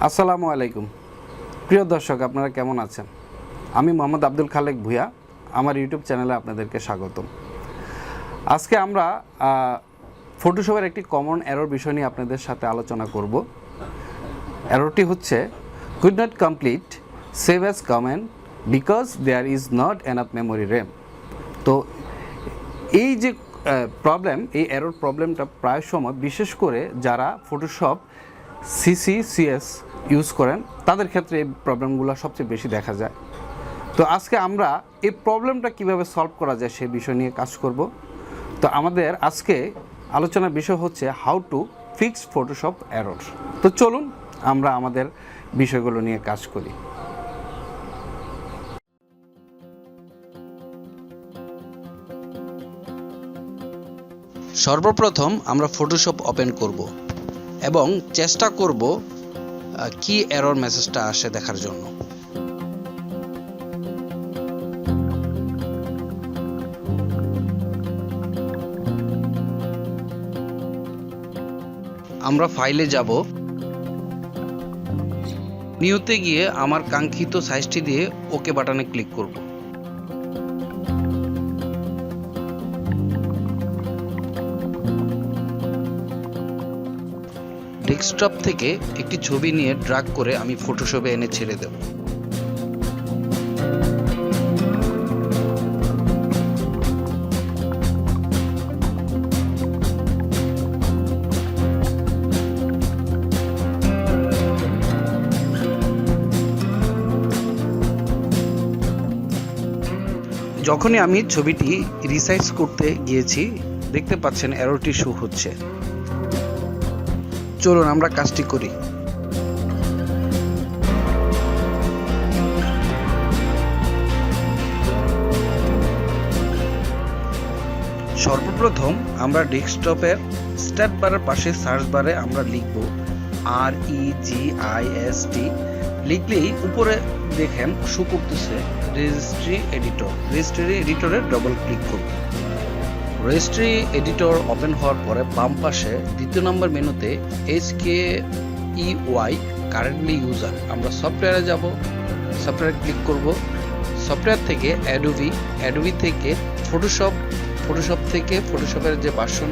আসসালামু আলাইকুম প্রিয় দর্শক, আপনারা কেমন আছেন? আমি মোহাম্মদ আব্দুল খালেক ভুঁইয়া, আমার ইউটিউব চ্যানেলে আপনাদেরকে স্বাগতম। আজকে আমরা ফটোশপের একটি কমন এরর বিষয় নিয়ে আপনাদের সাথে আলোচনা করব। এররটি হচ্ছে could not complete save as comment because there is not enough memory RAM. তো এই যে এই এরর প্রবলেমটা প্রায় সময়, বিশেষ করে যারা ফটোশপ সিএস ইউজ করেন তাদের ক্ষেত্রে এই প্রবলেমগুলো সবচেয়ে বেশি দেখা যায়। তো আজকে আমরা এই প্রবলেমটা কিভাবে সলভ করা যায় সেই বিষয় নিয়ে কাজ করব। তো আমাদের আজকে আলোচনার বিষয় হচ্ছে how to fix Photoshop error. তো চলুন আমরা আমাদের বিষয়গুলো নিয়ে কাজ করি। সর্বপ্রথম আমরা ফটোশপ ওপেন করব এবং চেষ্টা করব কি এরর মেসেজটা আসে দেখার জন্য। আমরা ফাইলে যাব, নিউতে গিয়ে আমার কাঙ্ক্ষিত সাইজটি দিয়ে ওকে বাটনে ক্লিক করব। ডেস্কটপ থেকে একটি ছবি নিয়ে ড্র্যাগ করে আমি ফটোশপে এনে ছেড়ে দেব। যখনই আমি ছবিটি রিসাইজ করতে গিয়েছি, দেখতে পাচ্ছেন এররটি শো হচ্ছে। চলুন আমরা কাজটি করি। সর্বপ্রথম আমরা ডেস্কটপের স্ট্যাট বারের পাশে সার্চ বারে আমরা লিখব REGIST। লিখলেই উপরে দেখেন শো করতেছে রেজিস্ট্রি এডিটর। রেজিস্ট্রি এডিটরে ডবল ক্লিক করব। রেজিস্ট্রি এডিটর ওপেন হওয়ার পরে বাম পাশে দ্বিতীয় নম্বর মেনুতে HKEY কারেন্টলি ইউজার, আমরা সফটওয়্যারে যাব, সফটওয়্যারে ক্লিক করব। সফটওয়্যার থেকে অ্যাডোবি থেকে ফটোশপ থেকে ফটোশপের যে ভার্সন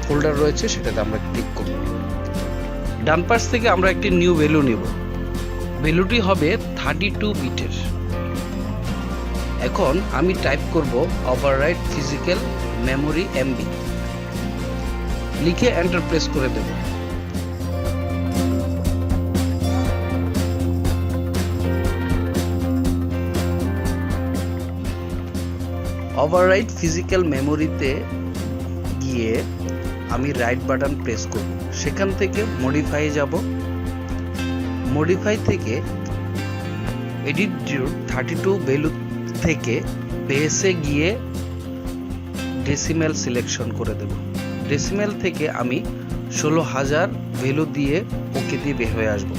ফোল্ডার রয়েছে সেটাতে আমরা ক্লিক করব। ডান পাশ থেকে আমরা একটি নিউ ভ্যালু নেব। ভ্যালুটি হবে 32 বিটের। এখন আমি টাইপ করব ওভাররাইট ফিজিক্যাল মেমোরি MB, লিখে এন্টার প্রেস করে দেব। ওভাররাইট ফিজিক্যাল মেমোরিতে গিয়ে আমি রাইট বাটন প্রেস করব। সেখান থেকে মডিফাই যাব। মডিফাই থেকে এডিট 32 ভ্যালু থেকে বেসে গিয়ে ডেসিমেল সিলেকশন করে দেব। ডেসিমেল থেকে আমি 16,000 ভ্যালু দিয়ে ওকে দিয়ে বের হয়ে আসব।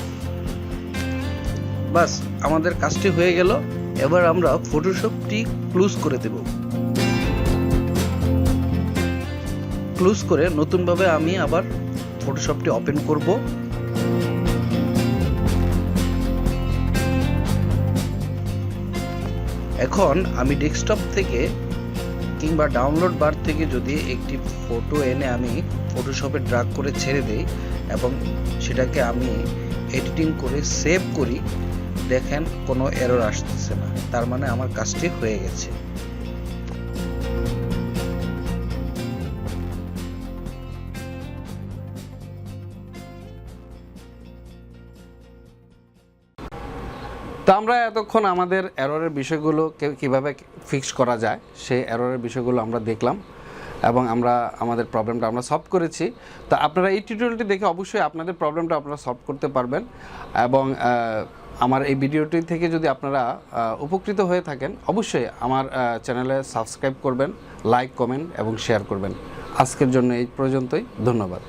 বাস, আমাদের কাজটি হয়ে গেল। এবার আমরা ফটোশপটি ক্লোজ করে দেব। ক্লোজ করে নতুনভাবে আমি আবার ফটোশপটি ওপেন করব। এখন আমি ডেস্কটপ থেকে কিংবা ডাউনলোড বার থেকে যদি একটি ফটো এনে আমি ফটোশপে ড্র্যাগ করে ছেড়ে দেই এবং সেটাকে আমি এডিটিং করে সেভ করি, দেখেন কোনো এরর আসতেছে না। তার মানে আমার কাজটি হয়ে গেছে। তো আমরা এতক্ষণ আমাদের এররের বিষয়গুলো কিভাবে ফিক্স করা যায় সেই এররের বিষয়গুলো আমরা দেখলাম এবং আমরা আমাদের প্রবলেমটা আমরা সলভ করেছি। তো আপনারা এই টিউটোরিয়ালটি দেখে অবশ্যই আপনাদের প্রবলেমটা আপনারা সলভ করতে পারবেন এবং আমার এই ভিডিওটি থেকে যদি আপনারা উপকৃত হয়ে থাকেন, অবশ্যই আমার চ্যানেলে সাবস্ক্রাইব করবেন, লাইক, কমেন্ট এবং শেয়ার করবেন। আজকের জন্য এই পর্যন্তই। ধন্যবাদ।